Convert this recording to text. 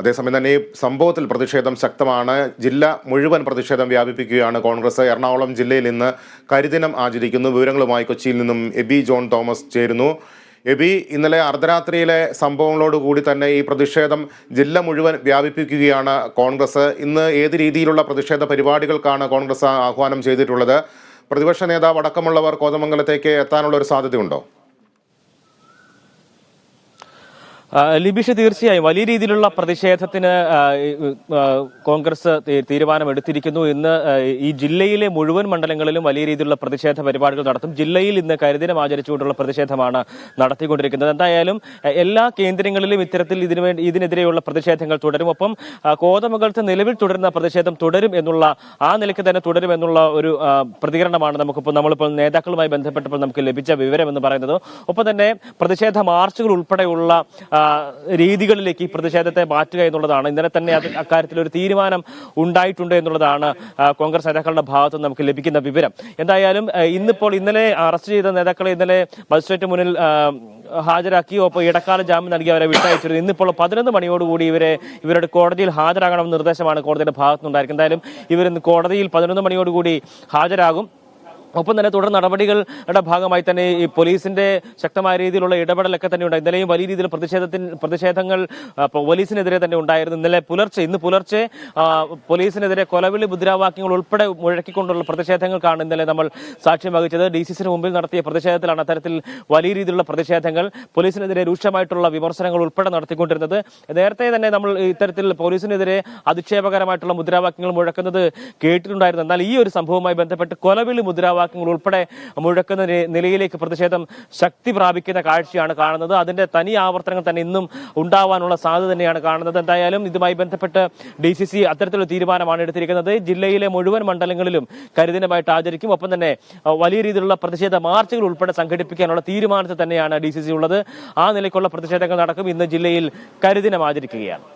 അതേസമയം തന്നെ ഈ സംഭവത്തിൽ പ്രതിഷേധം ശക്തമാണ്. ജില്ല മുഴുവൻ പ്രതിഷേധം വ്യാപിപ്പിക്കുകയാണ് കോൺഗ്രസ്. എറണാകുളം ജില്ലയിൽ ഇന്ന് കരിദിനം ആചരിക്കുന്നു. വിവരങ്ങളുമായി കൊച്ചിയിൽ നിന്നും എബി ജോൺ തോമസ് ചേരുന്നു. എബി, ഇന്നലെ അർദ്ധരാത്രിയിലെ സംഭവങ്ങളോടുകൂടി തന്നെ ഈ പ്രതിഷേധം ജില്ല മുഴുവൻ വ്യാപിപ്പിക്കുകയാണ് കോൺഗ്രസ്. ഇന്ന് ഏത് രീതിയിലുള്ള പ്രതിഷേധ പരിപാടികൾക്കാണ് കോൺഗ്രസ് ആഹ്വാനം ചെയ്തിട്ടുള്ളത്? പ്രതിപക്ഷ നേതാവ് അടക്കമുള്ളവർ കോതമംഗലത്തേക്ക് എത്താനുള്ള ഒരു സാധ്യതയുണ്ടോ? ലിബിഷ്, തീർച്ചയായും വലിയ രീതിയിലുള്ള പ്രതിഷേധത്തിന് കോൺഗ്രസ് തീരുമാനമെടുത്തിരിക്കുന്നു. ഇന്ന് ഈ ജില്ലയിലെ മുഴുവൻ മണ്ഡലങ്ങളിലും വലിയ രീതിയിലുള്ള പ്രതിഷേധ പരിപാടികൾ നടത്തും. ജില്ലയിൽ ഇന്ന് കരിദിനം ആചരിച്ചുകൊണ്ടുള്ള പ്രതിഷേധമാണ് നടത്തിക്കൊണ്ടിരിക്കുന്നത്. എന്തായാലും എല്ലാ കേന്ദ്രങ്ങളിലും ഇത്തരത്തിൽ ഇതിനെതിരെയുള്ള പ്രതിഷേധങ്ങൾ തുടരും. ഒപ്പം കോതമംഗലത്ത് നിലവിൽ തുടരുന്ന പ്രതിഷേധം തുടരും എന്നുള്ള ആ നിലയ്ക്ക് തന്നെ തുടരുമെന്നുള്ള ഒരു പ്രതികരണമാണ് നമ്മളിപ്പോൾ നേതാക്കളുമായി ബന്ധപ്പെട്ടപ്പോൾ നമുക്ക് ലഭിച്ച വിവരം എന്ന് പറയുന്നത്. ഒപ്പം തന്നെ പ്രതിഷേധ മാർച്ചുകൾ ഉൾപ്പെടെയുള്ള രീതികളിലേക്ക് ഈ പ്രതിഷേധത്തെ മാറ്റുക എന്നുള്ളതാണ്. ഇന്നലെ തന്നെ അക്കാര്യത്തിൽ ഒരു തീരുമാനം ഉണ്ടായിട്ടുണ്ട് എന്നുള്ളതാണ് കോൺഗ്രസ് നേതാക്കളുടെ ഭാഗത്ത് നിന്ന് നമുക്ക് ലഭിക്കുന്ന വിവരം. എന്തായാലും ഇന്നലെ അറസ്റ്റ് ചെയ്ത നേതാക്കളെ ഇന്നലെ മജിസ്ട്രേറ്റ് മുന്നിൽ ഹാജരാക്കി. ഒപ്പം ഇടക്കാല ജാമ്യം നൽകി അവരെ വിട്ടയച്ചിരുന്നു. ഇന്നിപ്പോൾ 11 മണിയോടുകൂടി ഇവരുടെ കോടതിയിൽ ഹാജരാകണമെന്ന നിർദ്ദേശമാണ് കോടതിയുടെ ഭാഗത്തുനിന്നുണ്ടായിരിക്കുന്നത്. എന്തായാലും ഇവരിന്ന് കോടതിയിൽ 11 മണിയോടുകൂടി ഹാജരാകും. ഒപ്പം തന്നെ തുടർ നടപടികളുടെ ഭാഗമായി തന്നെ ഈ പോലീസിന്റെ ശക്തമായ രീതിയിലുള്ള ഇടപെടലൊക്കെ തന്നെ ഉണ്ടായി. ഇന്നലെയും വലിയ രീതിയിൽ പ്രതിഷേധങ്ങൾ പോലീസിനെതിരെ തന്നെ ഉണ്ടായിരുന്നു. ഇന്ന് പുലർച്ചെ പോലീസിനെതിരെ കൊലവിളി മുദ്രാവാക്യങ്ങൾ ഉൾപ്പെടെ മുഴക്കിക്കൊണ്ടുള്ള പ്രതിഷേധങ്ങൾക്കാണ് ഇന്നലെ നമ്മൾ സാക്ഷ്യം വഹിച്ചത്. DCC മുമ്പിൽ നടത്തിയ പ്രതിഷേധത്തിലാണ് അത്തരത്തിൽ വലിയ രീതിയിലുള്ള പ്രതിഷേധങ്ങൾ, പോലീസിനെതിരെ രൂക്ഷമായിട്ടുള്ള വിമർശനങ്ങൾ ഉൾപ്പെടെ നടത്തിക്കൊണ്ടിരുന്നത്. നേരത്തെ തന്നെ നമ്മൾ ഇത്തരത്തിൽ പോലീസിനെതിരെ അധിക്ഷേപകരമായിട്ടുള്ള മുദ്രാവാക്യങ്ങൾ മുഴക്കുന്നത് കേട്ടിട്ടുണ്ടായിരുന്നു. എന്നാൽ ഈ ഒരു സംഭവവുമായി ബന്ധപ്പെട്ട് കൊലവിളി മുദ്രാവാക്യങ്ങൾ ഉൾപ്പെടെ മുഴക്കുന്ന നിലയിലേക്ക് പ്രതിഷേധം ശക്തി പ്രാപിക്കുന്ന കാഴ്ചയാണ് കാണുന്നത്. അതിന്റെ തനി ആവർത്തനങ്ങൾ തന്നെ ഇന്നും ഉണ്ടാവാനുള്ള സാധ്യത തന്നെയാണ് കാണുന്നത്. എന്തായാലും ഇതുമായി ബന്ധപ്പെട്ട് DCC അത്തരത്തിലുള്ള തീരുമാനമാണ് എടുത്തിരിക്കുന്നത്. ജില്ലയിലെ മുഴുവൻ മണ്ഡലങ്ങളിലും കരിദിനമായിട്ട് ആചരിക്കും. ഒപ്പം തന്നെ വലിയ രീതിയിലുള്ള പ്രതിഷേധ മാർച്ചുകൾ ഉൾപ്പെടെ സംഘടിപ്പിക്കാനുള്ള തീരുമാനത്തിൽ തന്നെയാണ് DCC ഉള്ളത്. ആ നിലയ്ക്കുള്ള പ്രതിഷേധങ്ങൾ നടക്കും. ഇന്ന് ജില്ലയിൽ കരിദിനം ആചരിക്കുകയാണ്.